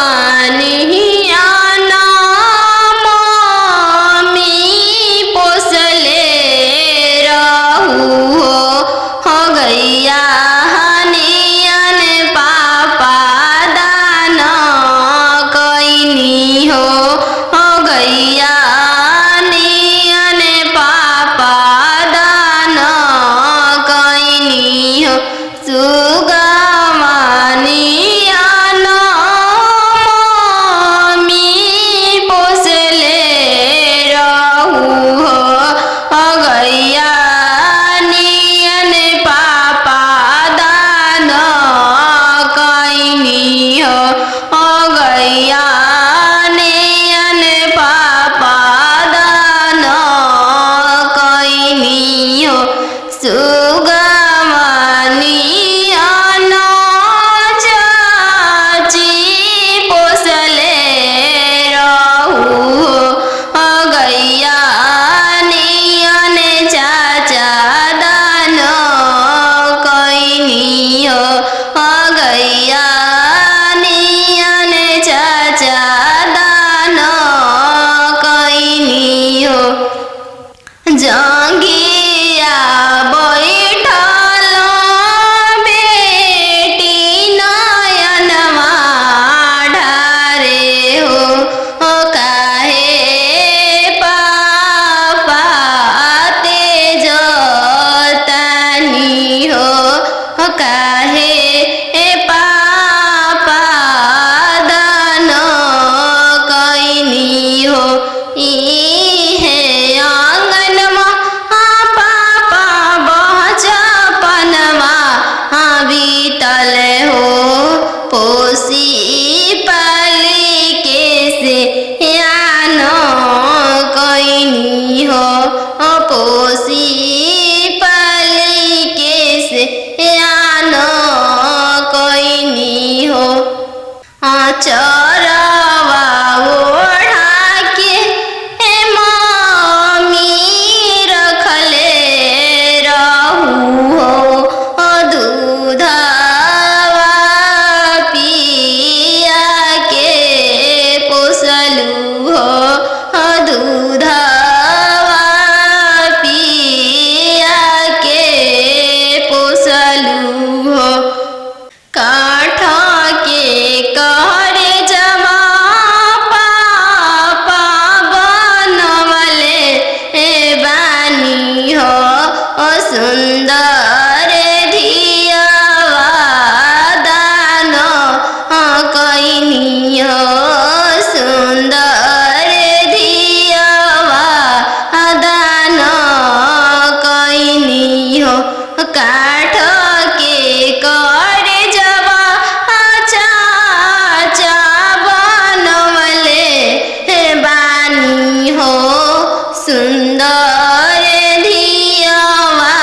सुगमनिया नामी पोसले रहू हो गैया हनियन पापा दान कैनी हो गैया हनियन पापा दान कैनी हो सुगमनिया नामी पोसले रहू हो गैया हनियन पापा दान कैनी हो गैया हनियन पापा दान कैनी हो सुगमनिया चाची पोसले रहू हो गैया हनियन चाचा दान कैनी हो गैया हनियन चाचा दान कैनी हो जंगिया बैठल बेटी नयनमा ढारे हो काहे पापा तेज तानी हो काहे पापा दान कैनी हो इहे आंगनमा पापा बचपनमा बीतल हो पोसी पाली के से यान कैनी हो पोसी पाली के से यान कैनी हो चरवा ओढ़ा के मम्मी रखले रहू हो दूधवा पिया के पोसलू हो दूधवा पिया के पोसलू हो काठ के कहरे जमा पापा बनवले बानी हो सुंदर धियावा दान कैनी हो सुंदर धियावा दान कैनी हो काठ के करे जवा चाचा बनवले बानी हो सुंदर धियावा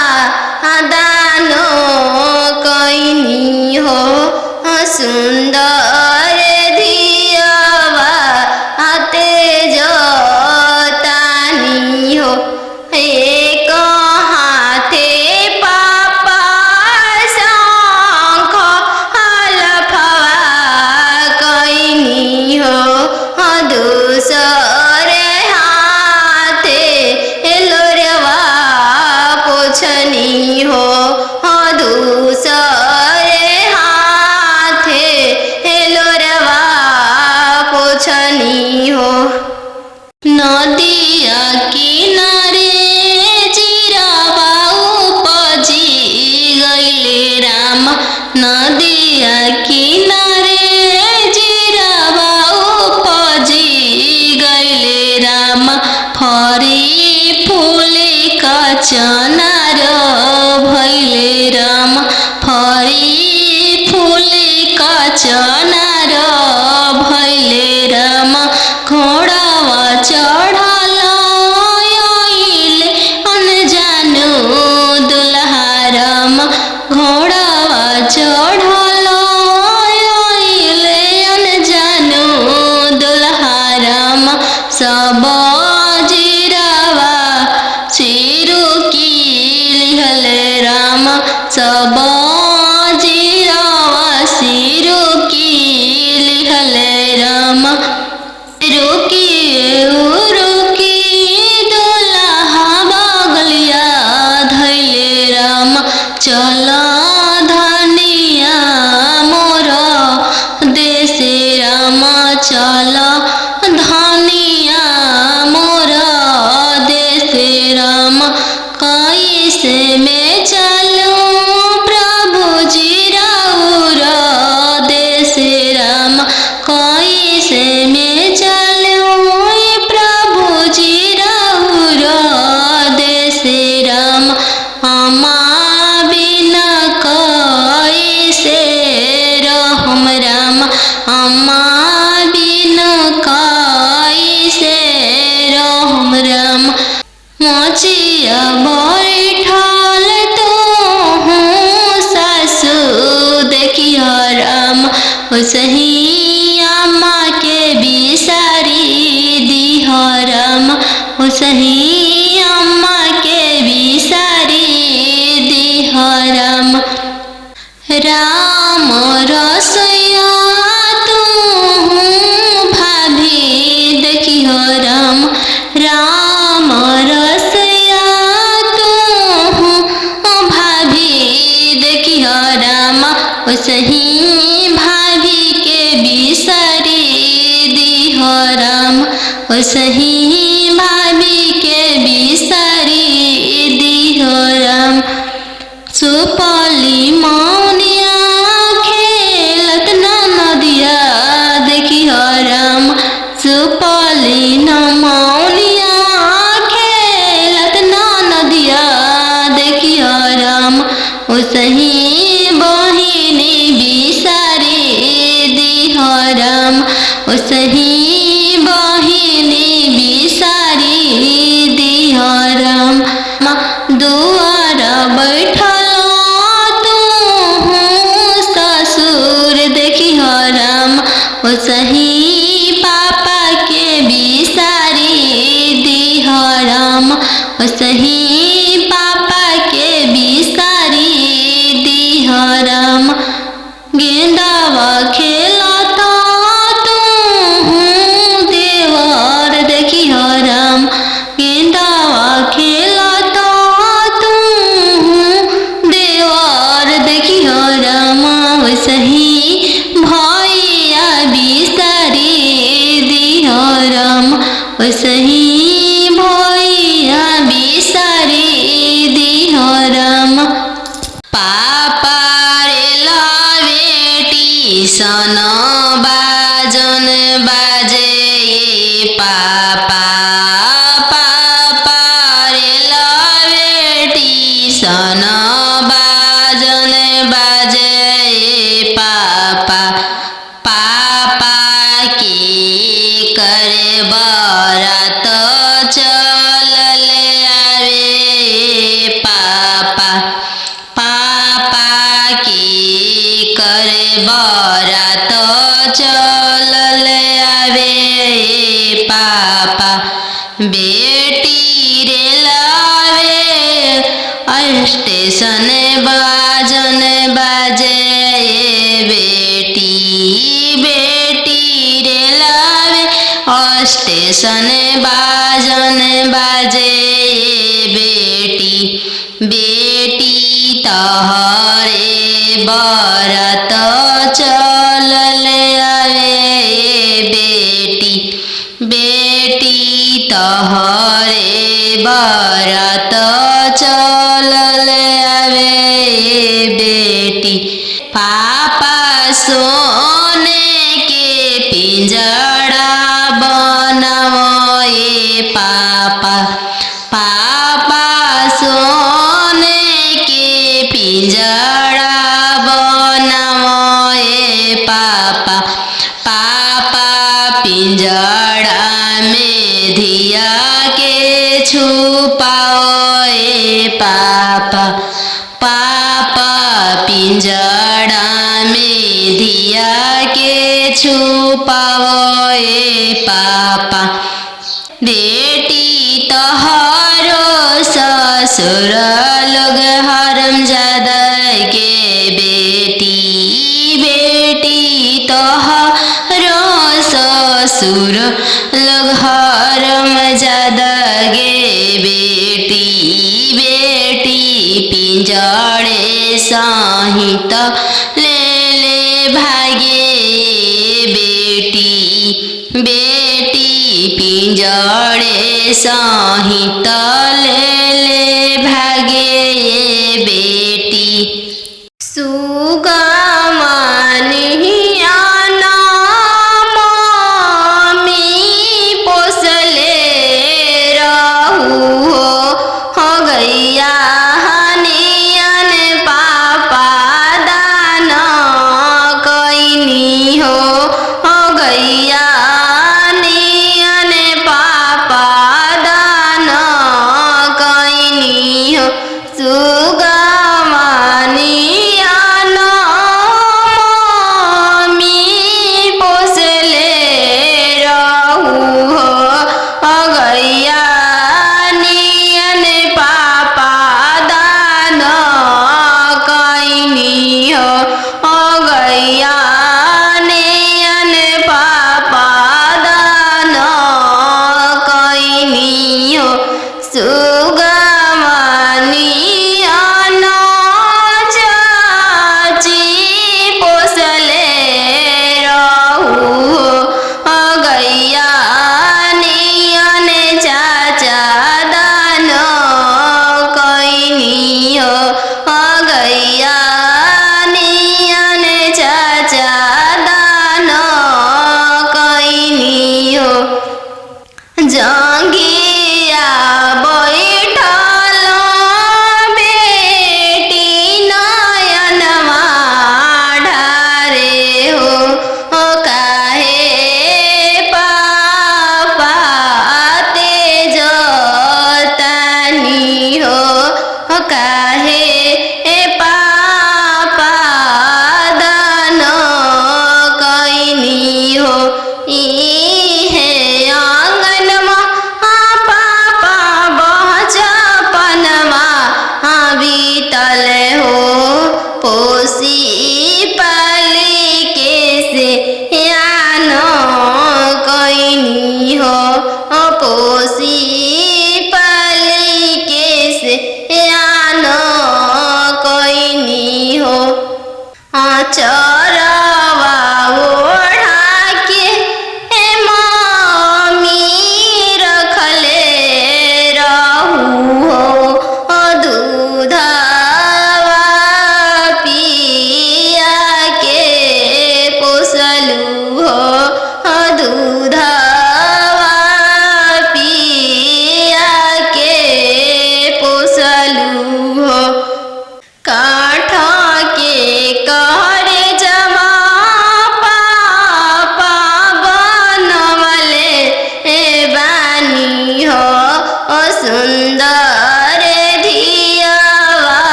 दान कैनी हो सुंदर धियावा तेज तानी हो एक हाथे पापा शंख हलफवा कैनी हो दूसरे हाथे लोरवा पोछनी हो दूसरे हाथे लोरवा पोछनी हो नदिया किनारे चिरवा उपजी गइले राम नदिया किनारे चिरवा उपजी गइले राम फरी फूले कचनार भैले राम फरी फूले कचनार भैले राम घोड़ावा चढ़ल आइले अनजानु दुल्हा राम घोड़ावा चढ़ल आइले अनजानु दुल्हा राम सब जीरावा चिरू की लिहले राम सब जीरावा सिरू की ओसही अम्मा के बिसारी दिह राम ओसही अम्मा के बिसारी दिह राम राम रसैया तू भाभी देखिह राम राम रसैया तू भाभी देखिह राम ओसही भाभी के बिसारी दिह राम ओसही भाभी के बिसारी दिह राम सुपली मौनिया खेलत नदिया देखिह राम सुपली मौनिया खेलत नदिया देखिह राम ओसही बहिनी बिसारी दिह राम ओसही बहिनी बिसारी दिह राम दुआर बैठल ससुर देखिह राम ओसही पापा के बिसारी दिह राम ओसही पापा के बिसारी दिह राम गेंदावा खेलत तू देवर देखिह राम गेंदावा खेलत तू देवर देखिह राम ओसही भैया बिसारी दिह राम ओसही भैया बिसारी दिह राम पापा रे बेटी सन बाजन बाजे पापा पापा रे बेटी सन बाजन बाजे पापा पापा की करे बरात चलल आवे पापा पापा की करे बरात चलल आवे पापा बेटी रे लावे स्टेशन बाजन बाजे बेटी बेटी रे लावे स्टेशन बाजन बाजे बेटी बेटी तहरे बरात चलल आवे बेटी बेटी तहरे बरात चलल आवे बेटी पापा सोने के पिंजड़ा बनाओ पापा पापा सोने के पिंजड़ा बनाओ पापा पापा पिंजड़ा में धिया के छुपाओ पापा पापा पिंजड़ा में धिया के छुपाओ पापा बेटी तोहरो ससुर लोग हरमजादा के बेटी बेटी तोहरो ससुर लोग हरमजादा गे बेटी बेटी पिंजड़े सहित ले ले भागे बेटी बेटी पिंजड़े सहित ले ले भागे बेटी सुगमनिया मम्मी पोसले रहू हो गैया हनियन पापा दान कैनी हो गैया नियन पापा दान कैनी हो सुगमनिया मम्मी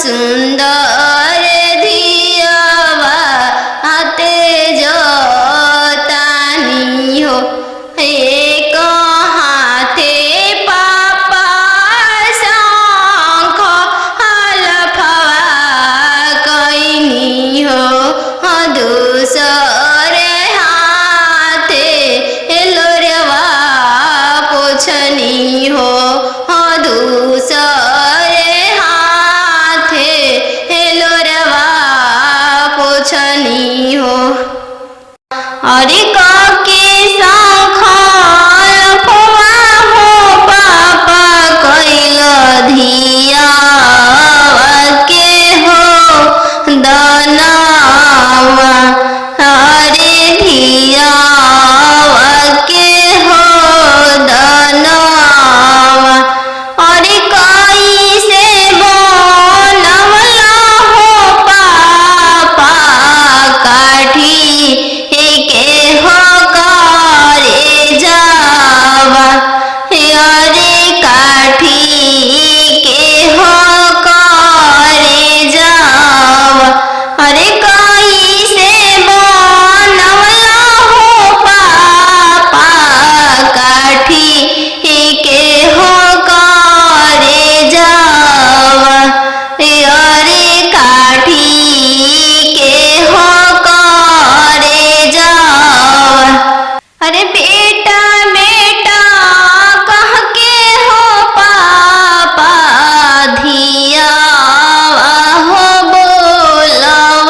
सुंदर धियावा तेज तानी हो। एक हाथे पापा शंख हलफवा कैनी हो। दूसरे हाथे लोरवा पोछनी हो। दूसरे हाथे लोरवा पोछनी हो। अरे काके शंख हलफवा हो पापा कैल धियावा के हो दनावा। अरे धियावा के हो दनावा। अरे कैसे बनवला हो पापा काठी के हो करे जावा। अरे काठी के हो करे जावा। अरे कैसे बनवला हो पापा काठी के हो करे जावा। अरे काठी के हो करे जावा। अरे बेटा बेटा कह के हो पापा धियावा हो बोलवालो।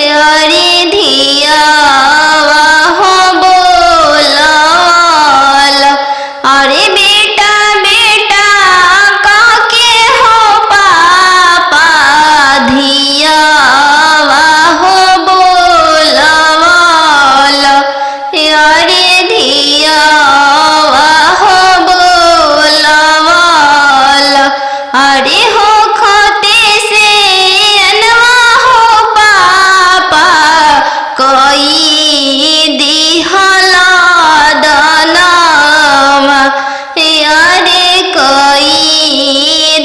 अरे धियावा हो बोलवालो। अरे बेटा बेटा कह के हो पापा धियावा हो बोलवालो। अरे धियावा हो बोलवालो। अरे हो खते से अनवा हो पापा कोई दिहला दनावा। अरे कोई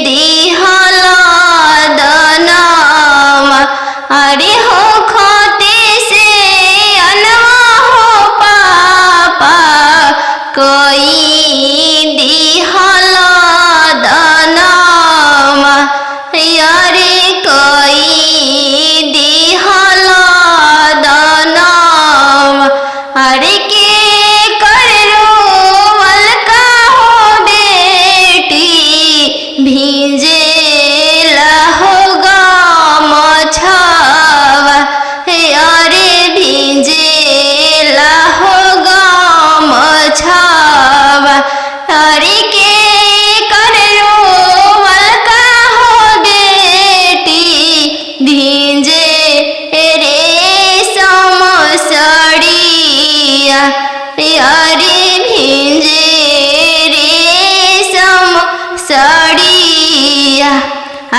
दिहला दनावा। अरे हो खते से अनवा हो पापा कोई दिहला दनावा। अरे कोई दिहला दनावा। अरे के कर रोवल का हो बेटी भींजे हो गमछावा। अरे भींजे हो गमछावा। अरे के कर रोवल का हो बेटी भींजे रेशम साड़िया। अरे भींजे रेशम साड़िया।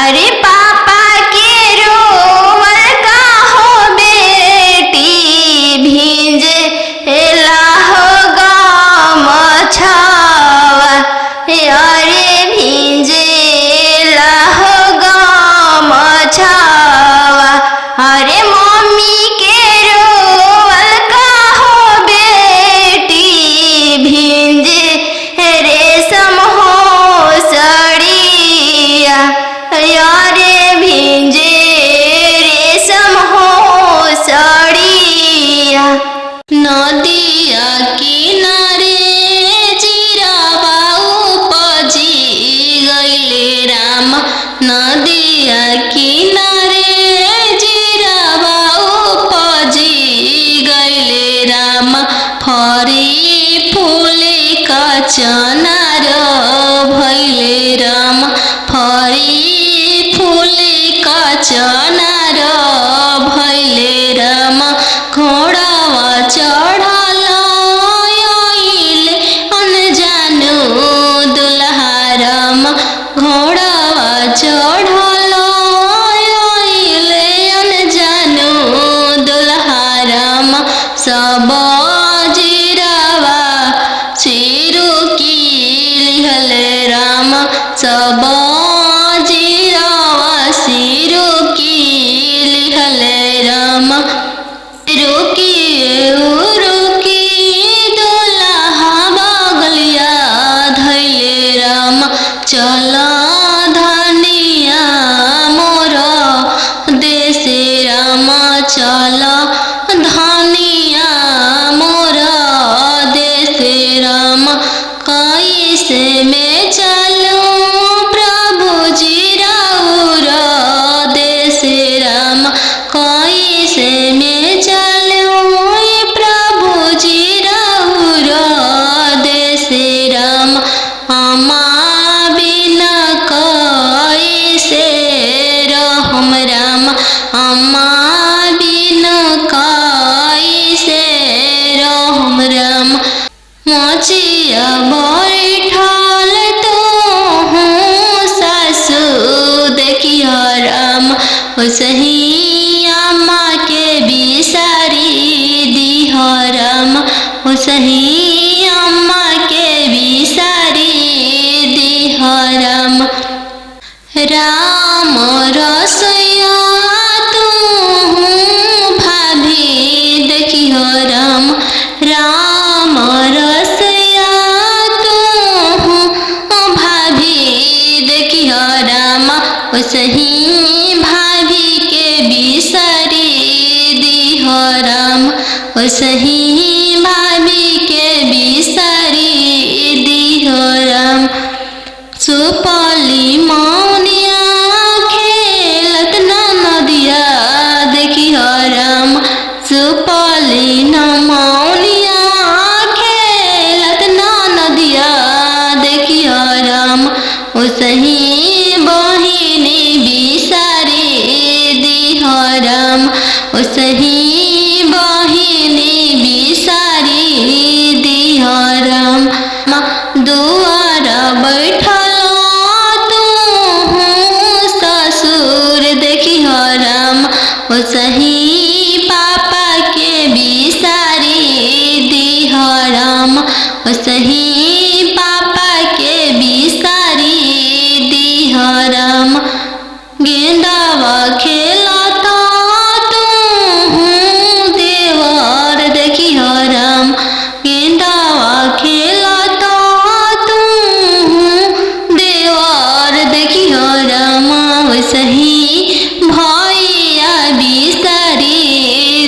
अरे पापा के रोवल का हो बेटी भींजे हो गमछावा। अरे भींजे हो गमछावा। अरे मम्मी के रोवल का हो बेटी भींजे रेशम हो साड़िया। अरे भींजे रेशम हो साड़िया। नदिया किनारे जीरावा उपजी गइले राम। नदिया किनारे जीरावा उपजी गइले राम। फरी फूले का चनार भइले राम। फरी फूले का चनार भइले राम। घोड़ावा चढ़ल ओसही भाभी के बिसारी दिहो राम। सुपली मौनिया खेलत ना नदिया देखी हो राम। सुपली न मौनिया खेलत ना नदिया देखी हो राम। ओसही बहिनी बिसारी दिहो राम। ओसही बहिनी बिसारी दिहो राम। दुआर बैठल तू ससुर देखी हो राम। ओसही पापा के बिसारी दिहो राम। ओसही पापा के बिसारी दिहो राम। गेंदावा खेलता तू देवर देखी हो राम। गेंदावा खेलता तू देवर देखी हो राम। ओसही भैया बिसारी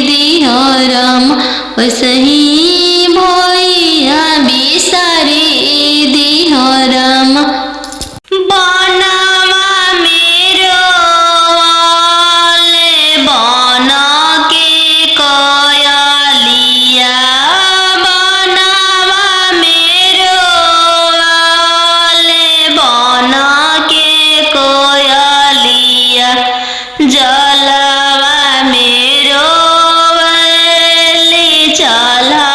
दिहो राम। ओसही भैया बिसारी दिहो राम। बनवा मेरो वाले बन के कोयलिया। बनवा मेरो वाले बन के कोयलिया। जलवा मेरो वाले चला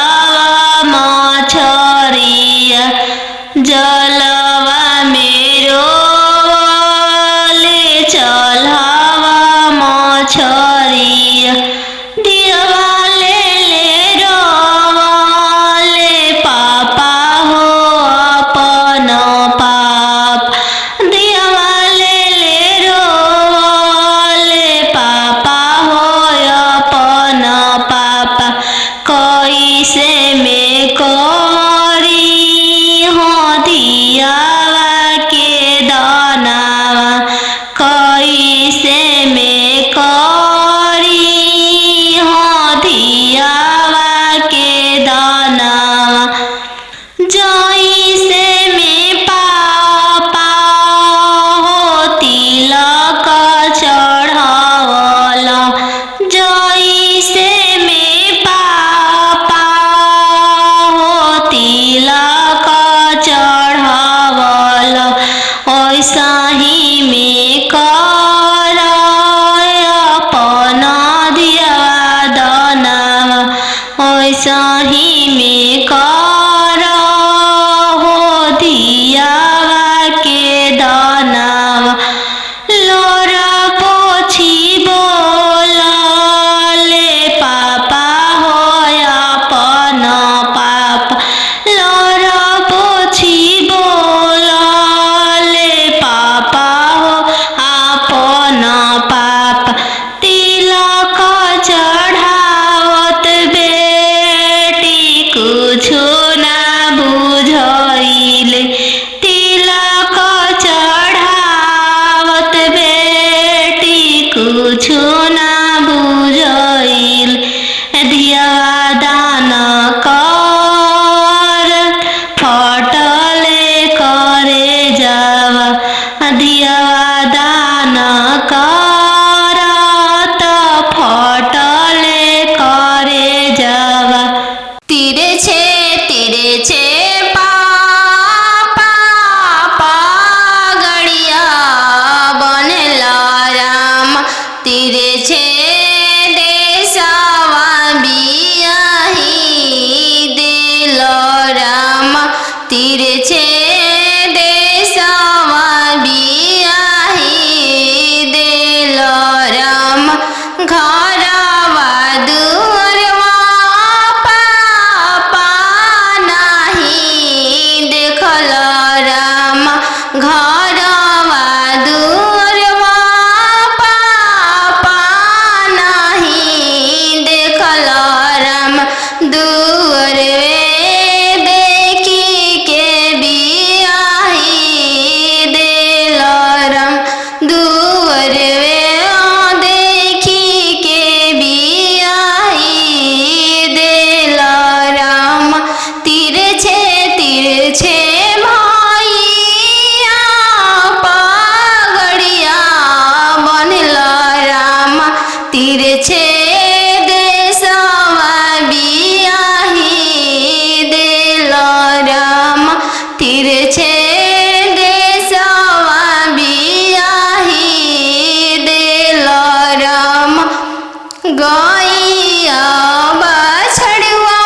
गैया बछड़ुआ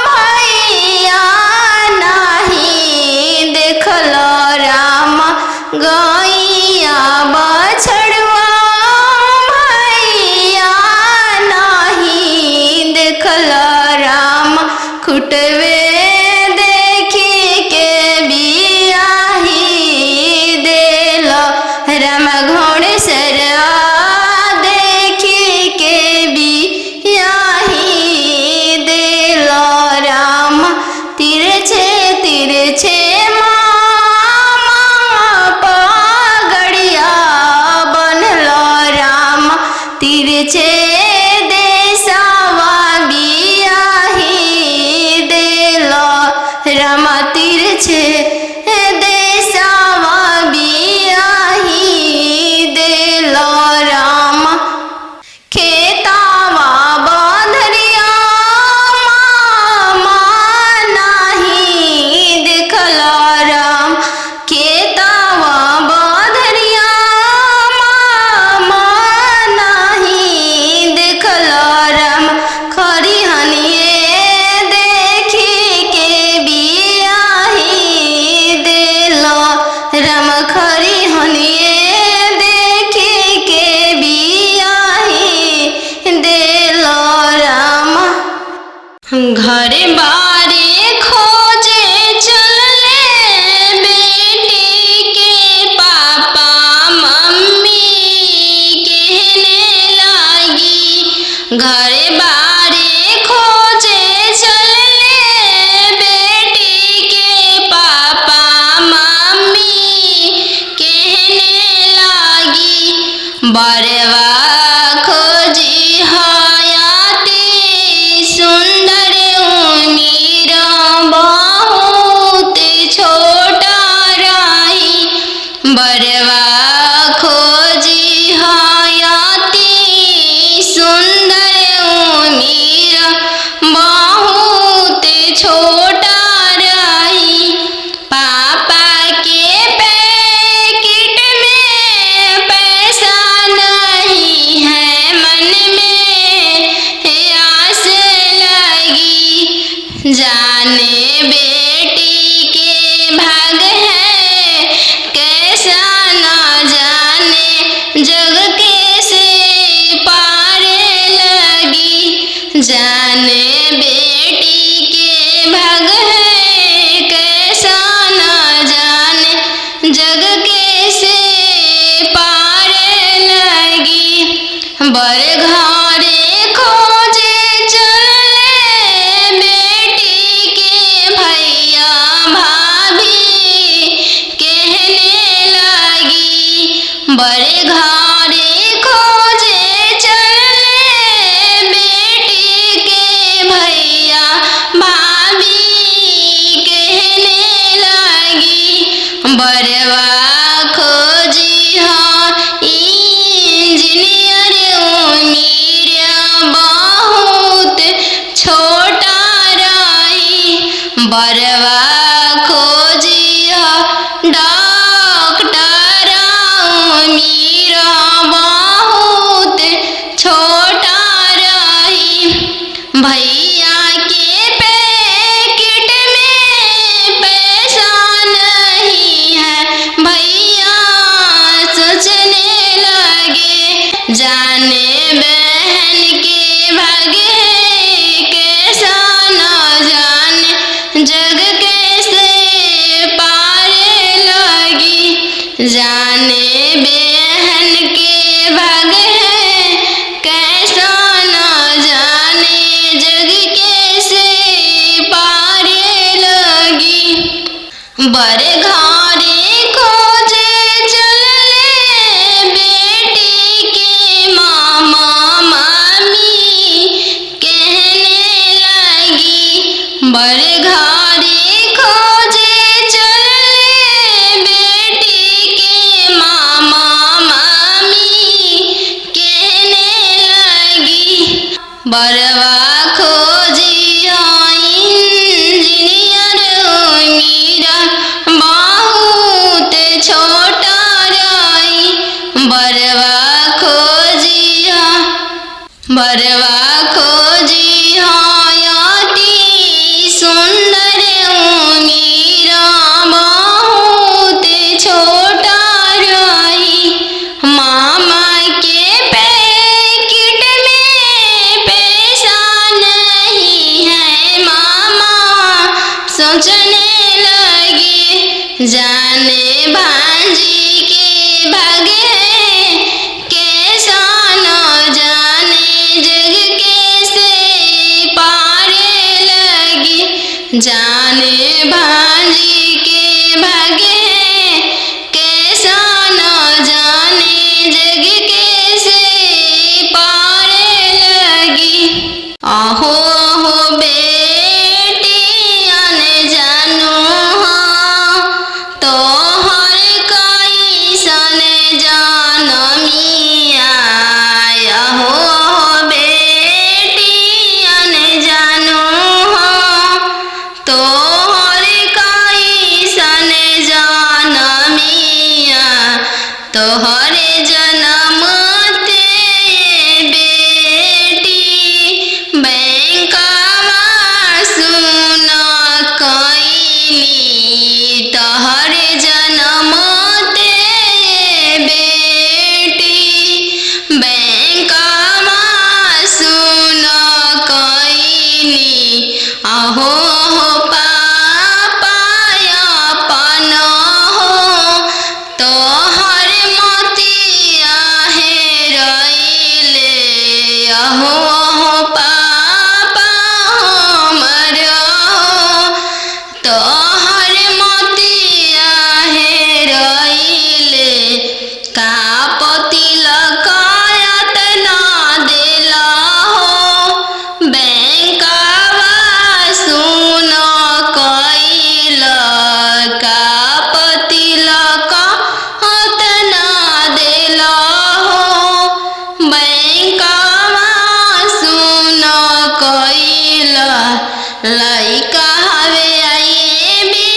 भैया नहीं देखल राम गैया बछड़ुआ भैया नहीं देखल राम खुटवे देखी के बियाही देल राम घोड़सरवा देखी के बियाही देल राम तिरछे तिरछे मामा पगड़िया बनल राम तिरछे देशवा बियाही देल राम तिरछे देशवा बियाही देल राम खेतावा बंधरिया मामा नहीं देखल राम खेतावा बंधरिया मामा नहीं देखल राम खरिहनिए देखी के बियाही देल राम खरिहनिए देखी के बियाही देल राम घर बारे खोजे चलले बेटी के पापा मम्मी कहने लागी घर बारे खोजे चलले बेटी के पापा मम्मी कहने लागी बरवा खोजी हयाती सुंदर उमीर बहुत छोटा रही बरवा खोजी हयाती सुंदर उमीर बहुत छोटा रही पापा के पैकेट में पैसा नहीं है मन में आस लगी जाने बेटी के भाग है कैसा न जाने जग कैसे पार लगी जाने बेटी के भाग है कैसा न जाने जग कैसे पार लगी बर घरे खोजे चलले बेटी के भैया भाभी कहने लगी बर घरे खोजे चलले बेटी के भैया भाभी कहने लगी बरवा खोजी हाँ इंजीनियर उमीर बहुत छोटा रही बरवा खोजी हाँ डॉक्टर उमीर बहुत छोटा रही भैया के पैकेट में पैसा नहीं है भैया सोचने लगे जाने बहन के भागे कैसा न जाने जग कैसे पार लगी जाने बहन के भागे कैसा न जाने जग कैसे पार लगी बर घरे खोजे चलले बेटी के मामा मामी कहने लगी बर घरे खोजे चलले बेटी के मामा मामी कहने लगी बरवा खोजी इंजीनियर उमीर बहुत छोटा रही बरवा खोजी बरवा खोजी हयती सुंदर उमीरा बहुत छोटा रही। मामा के पैकेट में पैसा नहीं है। मामा सोचने लगे जाने भांजी के भागे हैं कैसा न जाने जग कैसे पारे लगी। जाने भांजी के भागे हैं कैसा न जाने जग कैसे पारे लगी। आहो हो बेटी अन जानू हाँ तो हर कोई सन जानमिया। आहो बेटी अन जानू हाँ तो हर कोई सन जानमिया। तोहरे जन्म ते बेटी बैंकवा सुन कईनी। तोहरे जन्म ते बेटी बैंकवा सुन कईनी। आहो हो पापा अपन हो तोहर मोतिया हेरैले। आहो हो पापा हमर हो तोहर मोतिया हेरैले। का तिलकायत ना देला हो बैंकवा सुन कईल। का तिलकायत ना देला हो बैंकवा सुन कईल। लइका हवे आईबी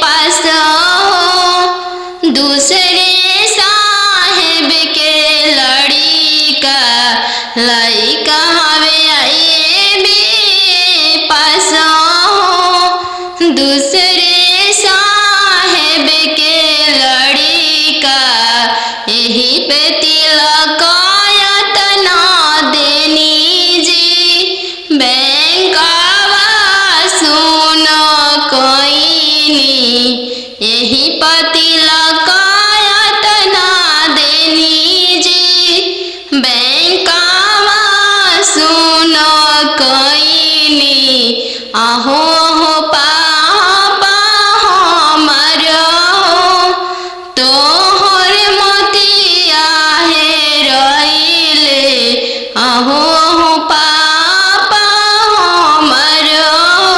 पास हो दूसरे साहेब के लड़िका। लइका हवे आईबी पास हो दूसरे साहेब के लड़िका। यही पे तिलकायत ना देनी जी बैंकवा सुन कईनी। यही पे तिलकायत ना देनी जी बैंकवा सुन कईनी। आहो हो पापा हमर हो तोहर मोतिया हेरैले। आहो हो पापा हमर हो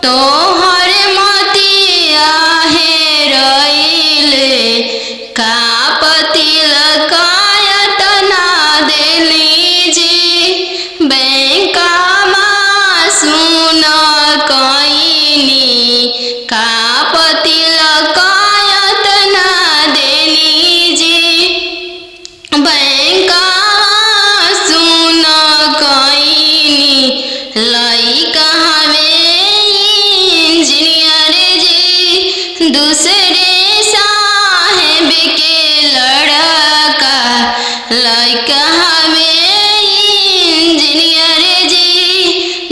तोहर मोतिया हेरैले। का तिलकायत ना देली जी बैंकवा सुन कईनी। का तिलकायत ना देली जी बैंकवा सुन कईनी। लइका हवे इंजीनियर जी दूसरे साहेब के लड़का। लइका हवे इंजीनियर जी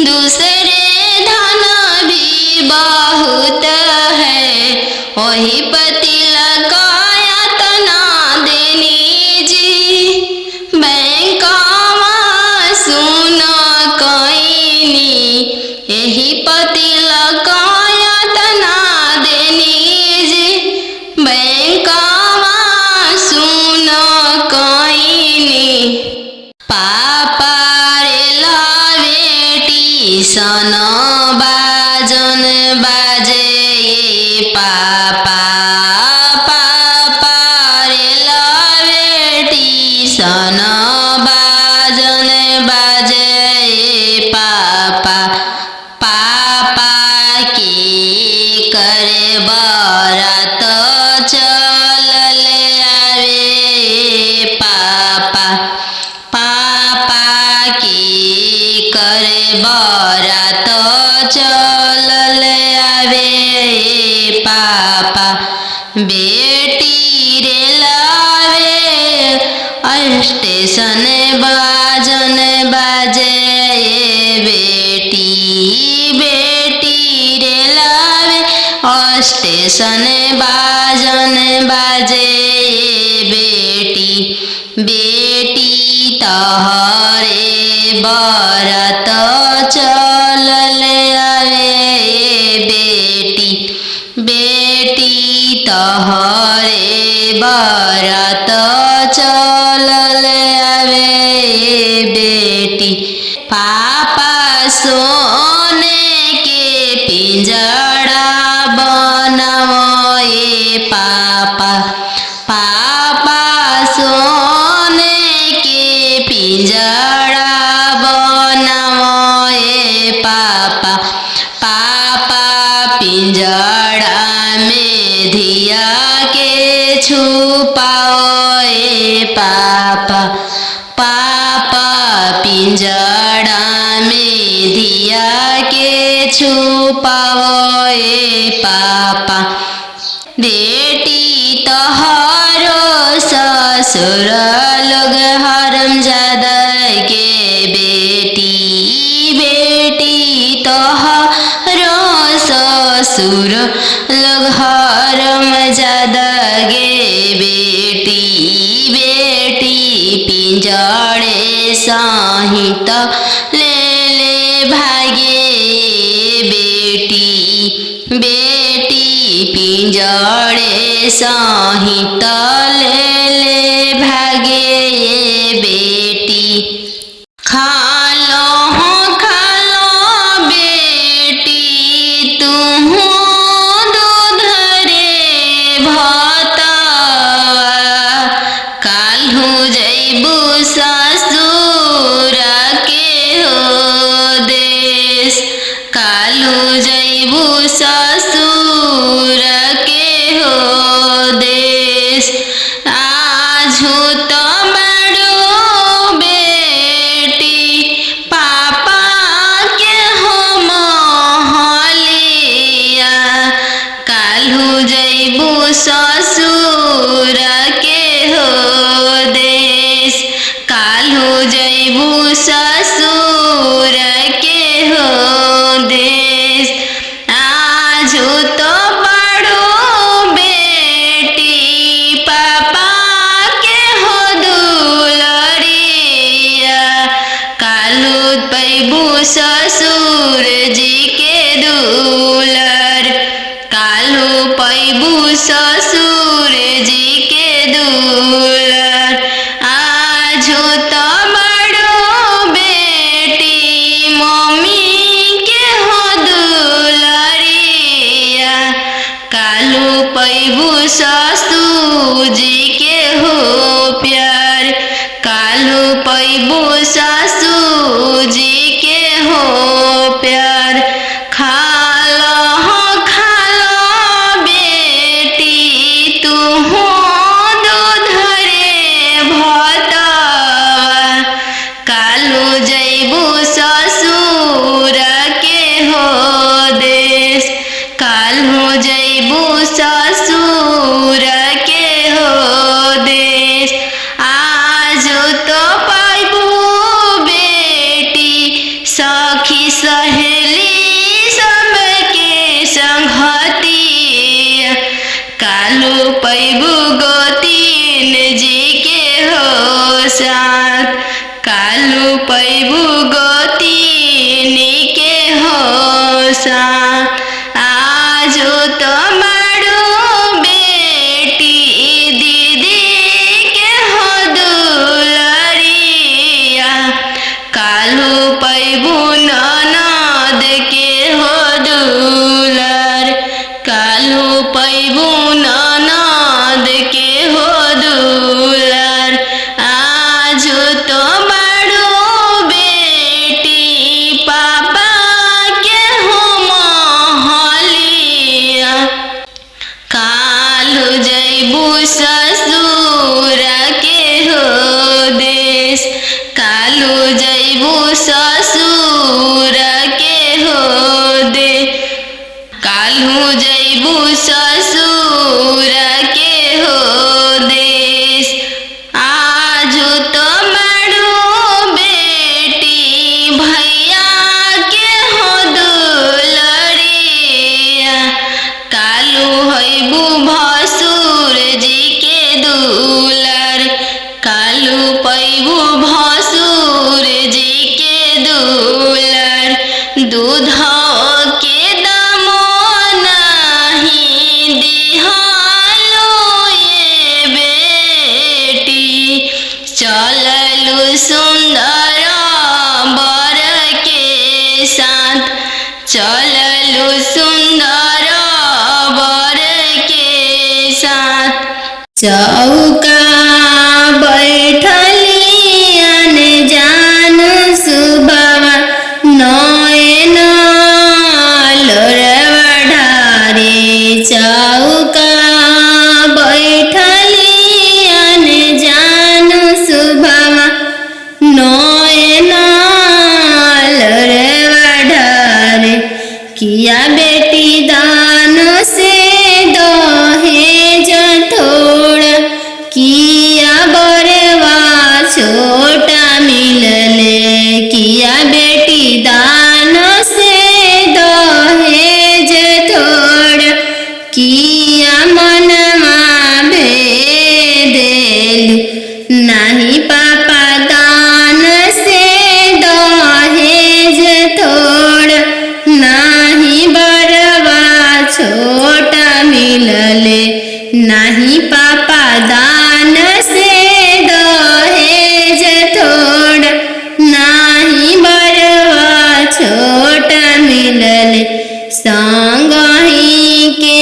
दूसरे धन भी बहुत है। वही पर तिलकायत ना देनी जी बैंकवा सुन कईनी। यही पर तिलकायत ना देनी जी बैंकवा सुन कईनी। पापा रे बेटी सन बाजन बाजे पापा। पापा रे बेटी सन बाजन बाजे पापा। पापा की करे बरात चल आवे पापा। पापा करे बारात चलल आवे पापा बेटी रे लावे स्टेशन बाजन बाजे बेटी बेटी रे लावे स्टेशन बाजन बाजे बेटी बेटी तहरे बारात चलल आवे बेटी बेटी तहरे बारात चलल आवे बेटी पापा सोने के पिंजड़ा बनाओ पापा पापा सोने के पिंजड़ा बनाओ पापा पापा पिंजड़ा में धिया के छुपाओ पापा पापा पिंजड़ा में धिया के छुपाओ पापा बेटी तोहरो ससुर लोग हरामजादा के बेटी बेटी तोहरो ससुर लोग हरामजादा गे बेटी बेटी पिंजड़े सहित ले ले भागे बेटी बेटी पिंजड़े सहित ले ले भागे बेटी खालो बेटी तुम दूध रे भाता काल्हू जैबू ससुर के हो देश काल्हू जैबू ससुर के हो देश आजू तो बड़ो बेटी पापा के हो महलिया काल्हू जैबू ससुर के हो देश काल्हू जैबू ससुर के हो देश आजू तो बड़ो बेटी पापा के हो दुलरिया काल्हू पैबू ससुर जी के दुलर काल्हू पैबू ससुर जी के दुलर आजू तो बड़ो बेटी मम्मी के हो दुलरिया काल्हू पैबू ससुर जी के हो प्यार काल्हू पैबू ससुर जी के हो प्यार खालो बेटी तू दूध रे भाता काल्हू जैबू ससुर के हो देश काल्हू जैबू ससुर के हो देश आजू तो पैबू बेटी सखी सहेली सबके संगती काल्हू पैबू गोतीन जी के हो साथ काल्हू पैबू गोतीन के हो साथ आजू तो बड़ो बेटी दीदी के हो दुलरिया काल्हू पैबू ननद के हो दुलर काल्हू पैबू ननद के हो दुलर आजू तो बड़ो बेटी पापा के हो महलिया काल्हू जैबू ससुर के हो देश काल्हू जैबू ससुर चौका बैठली अने जानु सुबावा नयन लोरवा ढारे चौका बैठली अने जानु सुबावा नयन लोरवा ढारे किया बेटी दान से दहेज थोड़ा किया बरवा छोटा मिलले किया बेटी दान से दहेज थोड़ा किया मनमा भेदेलु नहीं पापा दान से दहेज थोड़ा नहीं बरवा छोटा मिलले नहीं पापा दान से दहेज थोड़ा नहीं बरवा छोटा मिलले संगही के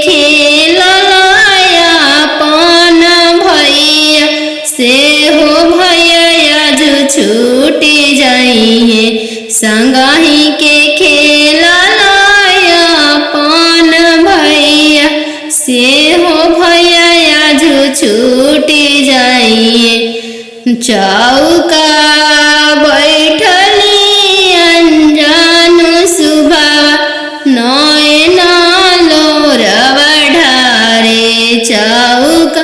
खेलया पन भैया से हो भैया जो छूटी जाइए संगही के खेलया पन भैया से हो भैया जो छूटी जाइए चौका बैठली अंजानु सुबावा नयन लोरवा ढारे चौका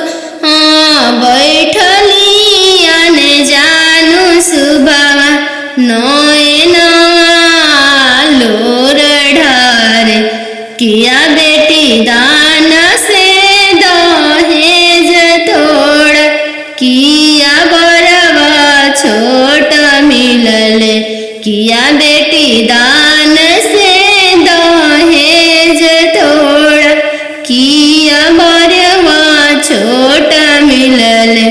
बैठली अने जानु सुबावा नयन लोर ढारे किया बेटी दान से दहेज थोड़ा किया बरवा छोटा मिलले किया बेटी दान से दहेज थोड़ा किया बरवा छोटा मिलले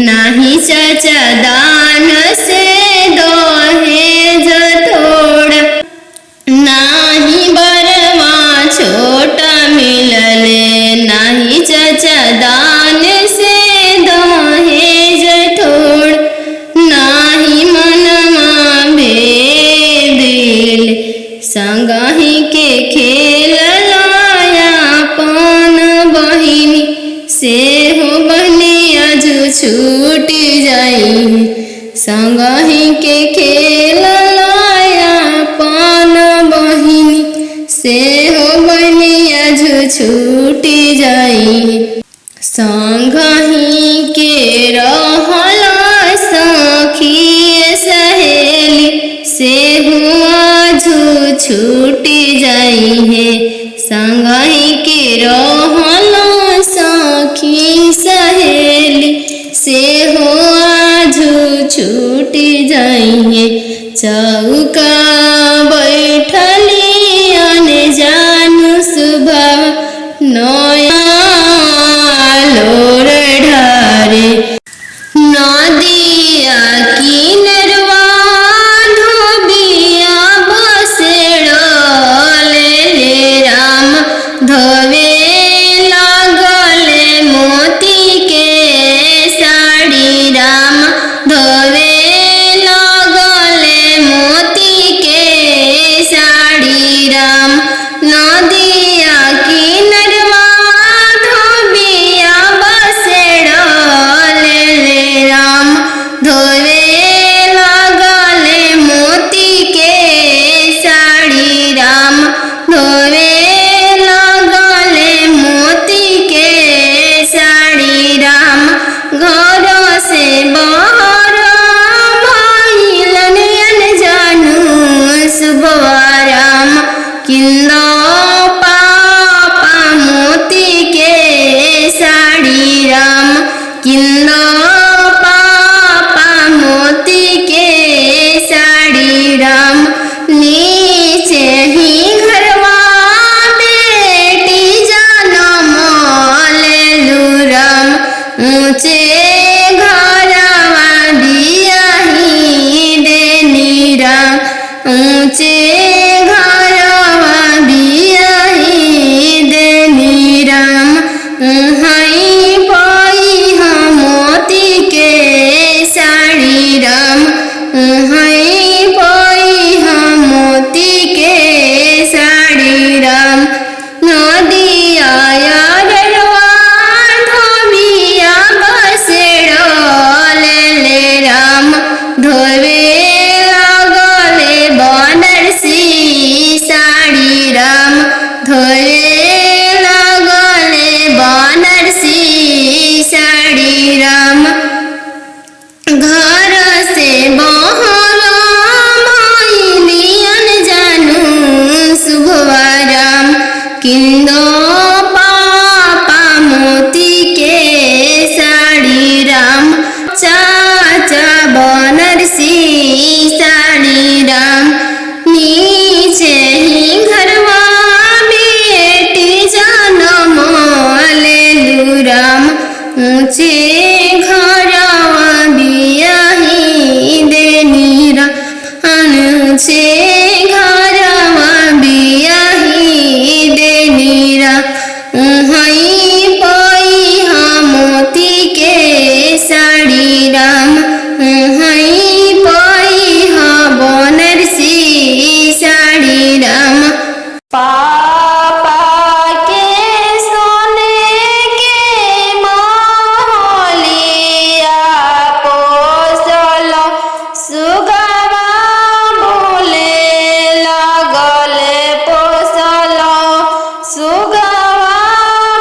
नहीं चाचा दान से दहेज थोड़ा नहीं बरवा छोटा मिलले नहीं चाचा दान से दहेज थोड़ा नहीं मनमा भेदिल संगही के खेलया पन बहिनी से हो बहनिया जो छूटी जाई संगही के खेलया पन बहिनी से हो बहनिया जो छूटी जाई संगही के रहला सखी सहेली से हुआ जो छूटी जाई है संगही के रहला सखी सहेली से हुआ जो छूटी जाई है चौका बैठली अने जानु सुबावा नया लोर ढारे नदिया किनरवा धोबिया बसेड़ले ले राम धोवे लागले मोती के साड़ी राम धोवे लागले मोती से घरवा बियाही देनी राम उहई पई मोती के साड़ी राम उहई पई बनारसी साड़ी राम पापा के सोने के महलिया पोसल सुगवा बोले लगले पोसल सुगवा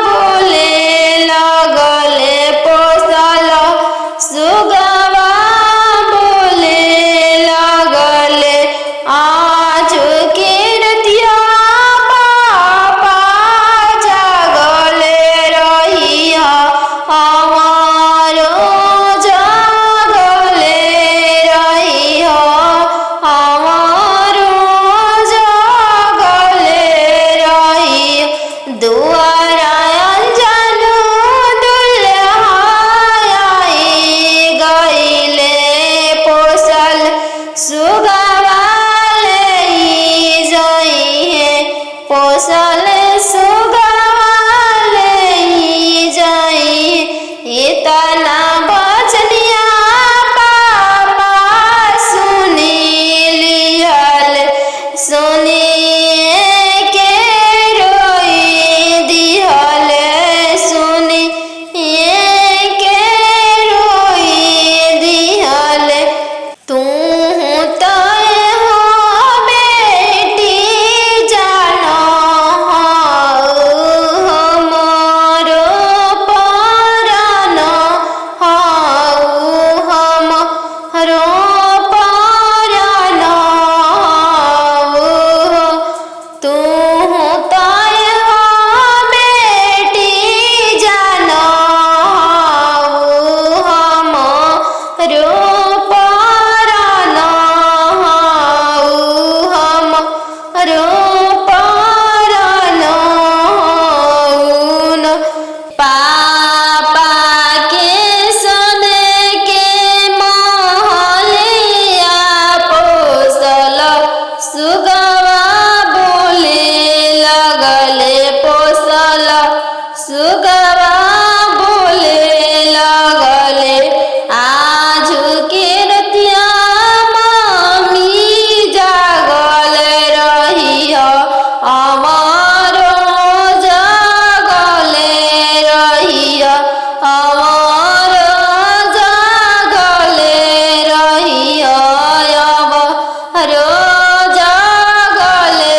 बोले लगले पोसल सुगवा बोले लगले आज के रतिया पापा जागले रहिया हमारो जागले रहिया हमारो जागले रहिया दुआरा अंजनु दुल्हाई गईले पोसल सुगवा पोसल सुगवा जाई इतना बचनिया पापा सुनी लिहल सुनी के रोई दिहल सुनी के रोई दिहल तू तय हो बेटी जानो हमारो परानो हमारो परानो तू तय हो बेटी जानो हमारो परानो हमारो परानो पापा के सोने के महलिया पोसल सुगवा बोले लगले पोसल सुगवा बोले लगले आज के रतिया मम्मी जागल रहिया हमारो जागले रहिया हमारो जागले रहिया हमारो जागले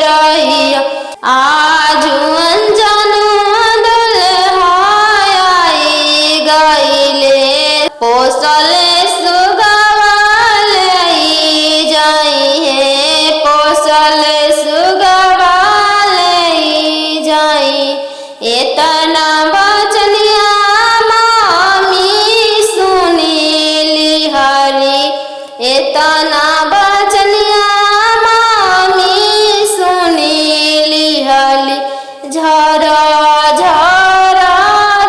रहिया आज अंजनु दुल्हाई गईले पोसल सुगवा जाई है पोसल सुगवा जाई इतना बचनिया मामी सुनी लिहरी इतना बचनिया मामी सुनी लिहली झरा झरा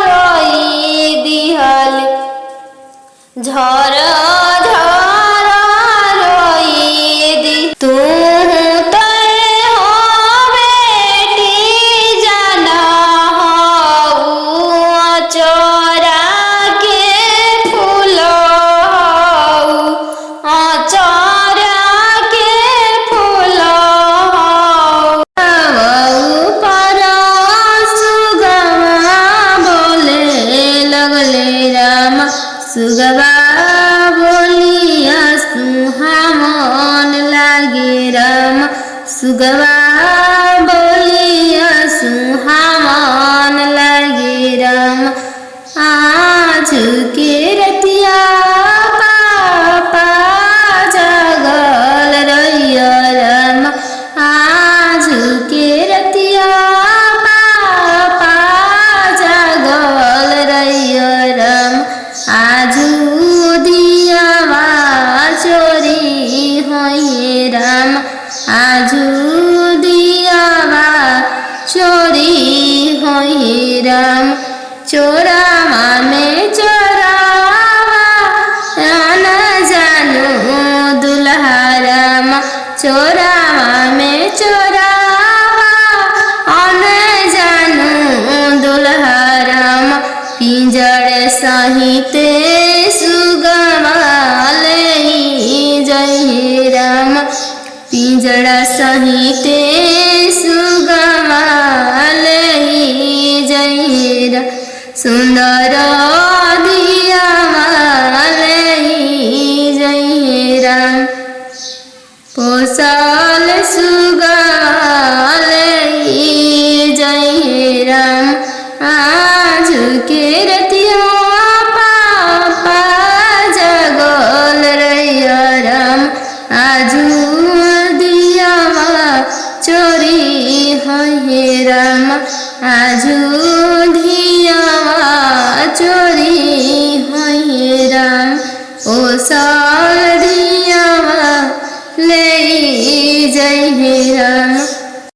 रोई दिहली झरा झरा रोई दी तू तय हो बेटी जाना चोरा के फूल चोरा के फूल पर सुगवा बोले लगले राम सुगवा बोलिया सुहामन लागे राम सुगवा बोलिया सुहामन लागे राम आज के रतिया पापा जागल रहिया राम आज के रतिया पापा जागल रहिया राम आजू दियावा चोरी होइए राम आजू दियावा चोरी होइए राम चोरावा में चोरावा न जानू दुल्हा राम जय राम पिंजड़ा सहिते सुगमा लई जय राम सुंदर दिया लई जय राम पोसल सुगमा लई जय राम आज के रतिया पापा जगल रैया राम आजू दिया चोरी है राम आजू दिया चोरी है राम ओ साल दिया ले जय राम।